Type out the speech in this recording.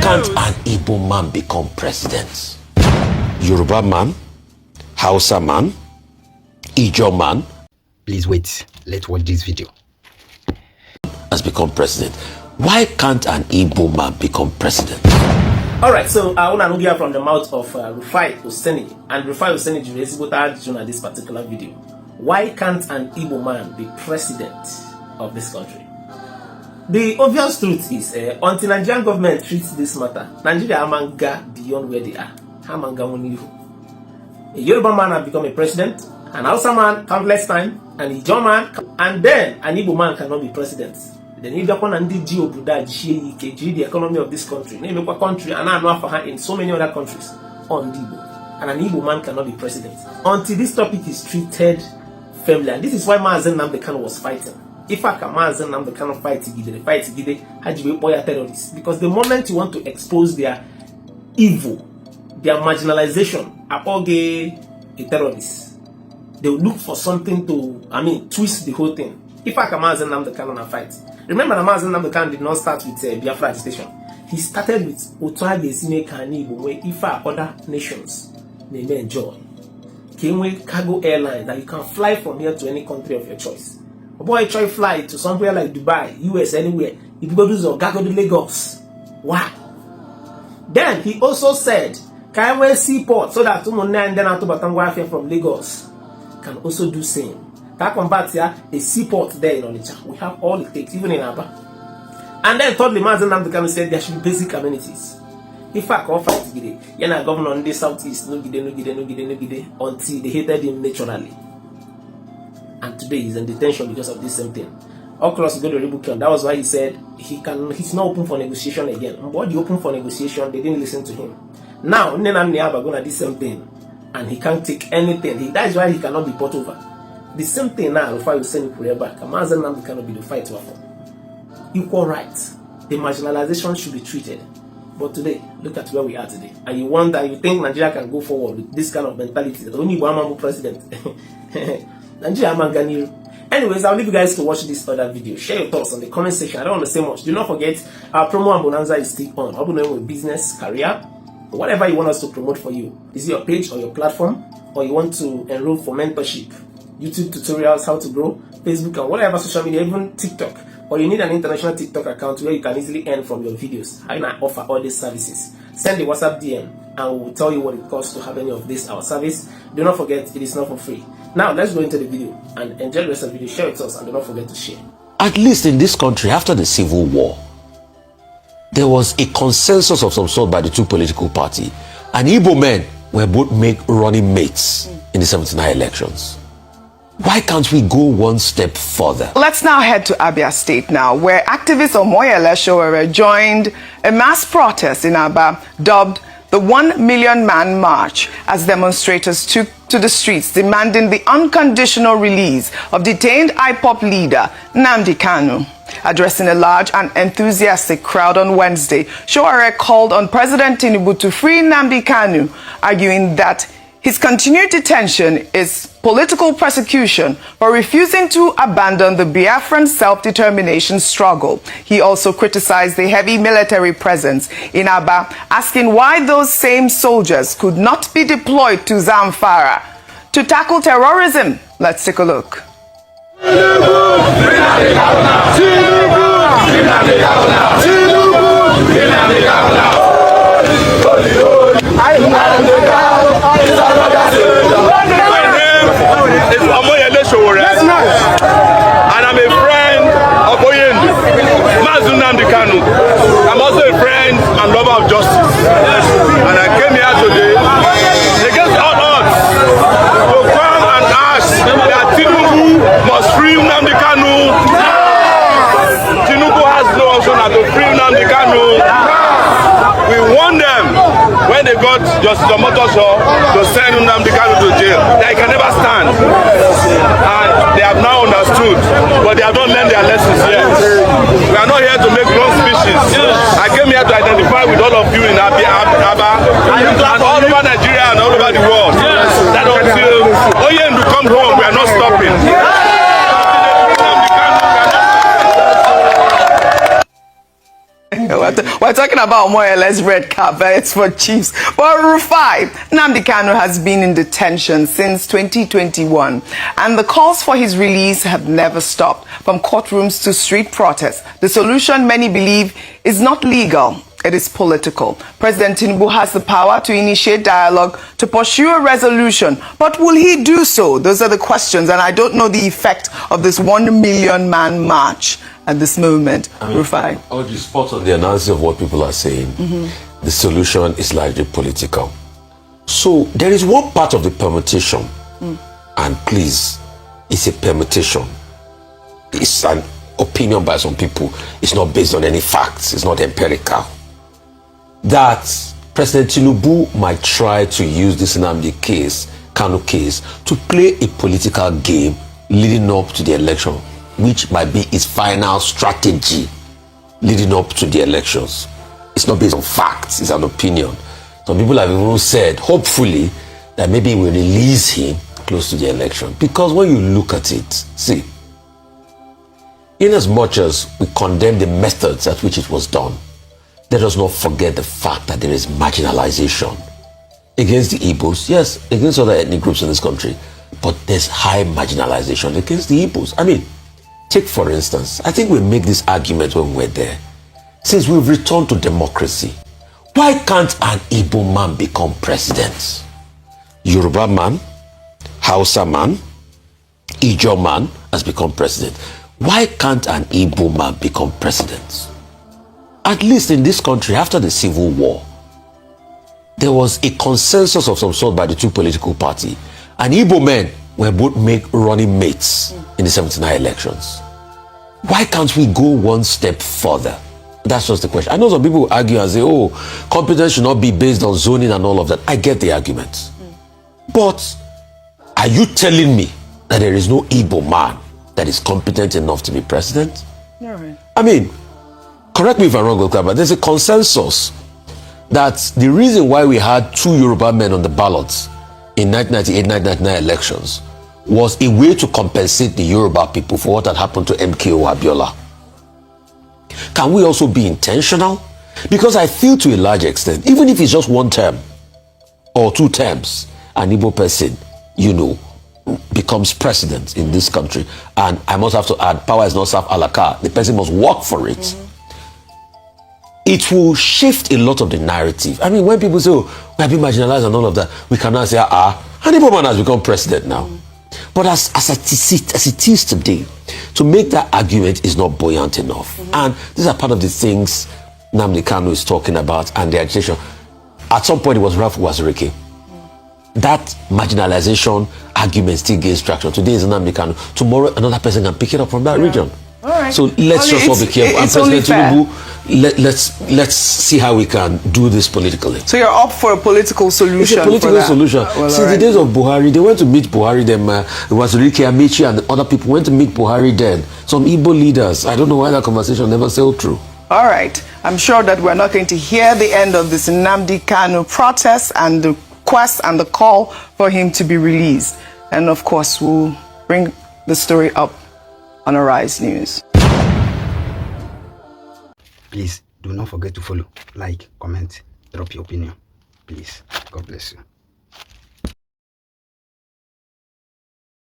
can't an Igbo man become president? Yoruba man, Hausa man, Ijo man. Please wait, let's watch this video. Has become president. Why can't an Igbo man become president? Alright, so I want to hear from the mouth of Rufai Oseni. And Rufai Oseni is this particular video. Why can't an Igbo man be president of this country? The obvious truth is, until Nigerian government treats this matter, Nigeria amanga beyond where they are. Amanga munihu. A Yoruba man has become a president, an Hausa man countless time, an Ijo man, and then an Igbo man cannot be president. Then if you and the economy of this country, name a country, and I know for her in so many other countries on Igbo, and an Igbo man cannot be president until this topic is treated firmly. And this is why Mazen Nnamdi was fighting. If I can Mazen Nnamdi fight Hajibe Boya terrorists, because the moment you want to expose their evil, their marginalization, a terrorists, they will look for something to, twist the whole thing. If I can Mazen Nnamdi fight. Remember that Mazen Nnamdi did not start with Biafra agitation. He started with Otuage Sine Kanibo, where Ifa other nations may enjoy. Kenwe cargo airline that you can fly from here to any country of your choice. A boy try fly to somewhere like Dubai, US, anywhere. If you go to Zogago to Lagos. Why? Then he also said, Kaiwe seaport so that Tumona and then Atobatangwa from Lagos can also do same. That converts here a seaport there in Onitsha. We have all it takes, even in Aba. And then thirdly, Mazen Nnamdi said there should be basic amenities. If I can fight today, you're governor on the southeast, no gide, until they hated him naturally. And today he's in detention because of this same thing. All close go to Rebukion. That was why he said he's not open for negotiation again. And what you open for negotiation, they didn't listen to him. Now, Nenam Niaba gonna do the same thing, and he can't take anything. That is why he cannot be bought over. The same thing now, Rufai will send Korea back. Mazen Nnamdi cannot be the fight for equal rights. The marginalization should be treated. But today, look at where we are today. And you wonder, you think Nigeria can go forward with this kind of mentality that only one man will president. Nigeria Manganiru. Anyways, I'll leave you guys to watch this other video. Share your thoughts on the comment section. I don't want to say much. Do not forget, our promo and bonanza is still on. How about with business, career, whatever you want us to promote for you. Is it your page or your platform? Or you want to enroll for mentorship? YouTube tutorials, how to grow, Facebook and whatever social media, even TikTok. Or you need an international TikTok account where you can easily earn from your videos. I offer all these services. Send the WhatsApp DM and we'll tell you what it costs to have any of this, our service. Do not forget, it is not for free. Now, let's go into the video and enjoy the rest of the video. Share with us and do not forget to share. At least in this country, after the Civil War, there was a consensus of some sort by the two political parties. And Igbo men were both running mates in the 79 elections. Why can't we go one step further? Let's now head to Abia State now, where activists Omoyele Sowore joined a mass protest in Aba dubbed the 1 Million Man March as demonstrators took to the streets demanding the unconditional release of detained IPOP leader Nnamdi Kanu. Addressing a large and enthusiastic crowd on Wednesday, Sowore called on President Tinubu to free Nnamdi Kanu, arguing that his continued detention is political persecution for refusing to abandon the Biafran self-determination struggle. He also criticized the heavy military presence in Aba, asking why those same soldiers could not be deployed to Zamfara to tackle terrorism. Let's take a look. And I'm a friend of Oyendu, Mazen Nnamdi Kanu. I'm also a friend and lover of justice. And I came here today against all odds to come and ask that Tinubu must free Nnamdi Kanu. Tinubu has no option to free Nnamdi Kanu. We warned them when they got Justice Omotosho to send Nnamdi Kanu to jail that he can never stand. And they have now understood, but they have not learned their lessons yet. We are not here to make long speeches. I came here to identify with all of you in Aba and all over Nigeria and all over the world. That until Oyendu comes home, we are not stopping. We're talking about more or less red carpets for chiefs. But Rufai, Nnamdi Kanu has been in detention since 2021, and the calls for his release have never stopped, from courtrooms to street protests. The solution, many believe, is not legal. It is political. President Tinubu has the power to initiate dialogue to pursue a resolution. But will he do so? Those are the questions, and I don't know the effect of this 1 million man march at this moment. Rufai. I would spot on the analysis of what people are saying. The solution is largely political. So there is one part of the permutation, and please, it's a permutation. It's an opinion by some people. It's not based on any facts. It's not empirical. That President Tinubu might try to use this Nnamdi Kanu case, to play a political game leading up to the election, which might be his final strategy leading up to the elections. It's not based on facts, it's an opinion. Some people have even said, hopefully, that maybe we'll release him close to the election. Because when you look at it, see, in as much as we condemn the methods at which it was done, let us not forget the fact that there is marginalization against the Igbos, yes, against other ethnic groups in this country, but there's high marginalization against the Igbos. I mean, take for instance, I think we make this argument when we're there. Since we've returned to democracy, why can't an Igbo man become president? Yoruba man, Hausa man, Ijaw man has become president. Why can't an Igbo man become president? At least in this country, after the Civil War, there was a consensus of some sort by the two political parties. And Igbo men were both running mates in the 79 elections. Why can't we go one step further? That's just the question. I know some people will argue and say, oh, competence should not be based on zoning and all of that. I get the argument. But are you telling me that there is no Igbo man that is competent enough to be president? No, right. I mean, correct me if I'm wrong, but there's a consensus that the reason why we had 2 Yoruba men on the ballots in 1998-1999 elections was a way to compensate the Yoruba people for what had happened to MKO Abiola. Can we also be intentional? Because I feel to a large extent, even if it's just 1 term or 2 terms, an Igbo person, becomes president in this country, and I must have to add, power is not served a la carte. The person must work for it. It will shift a lot of the narrative. I mean, when people say, oh, we have been marginalized and all of that, we can now say, an Igbo man has become president now. But as it is today, to make that argument is not buoyant enough. And these are part of the things Nnamdi Kanu is talking about and the agitation. At some point, it was Ralph Wazirike. That marginalization argument still gains traction. Today is Nnamdi Kanu. Tomorrow, another person can pick it up from that region. All right. So let's just all be careful. And President Tinubu, let's see how we can do this politically. So you're up for a political solution? It's a political solution. Well, since the days of Buhari, they went to meet Buhari. It was Ricky Amici and other people went to meet Buhari then. Some Igbo leaders. I don't know why that conversation never sailed through. All right. I'm sure that we're not going to hear the end of this Nnamdi Kanu protest and the quest and the call for him to be released. And of course, we'll bring the story up on Arise News. Please do not forget to follow, like, comment, drop your opinion. Please. God bless you.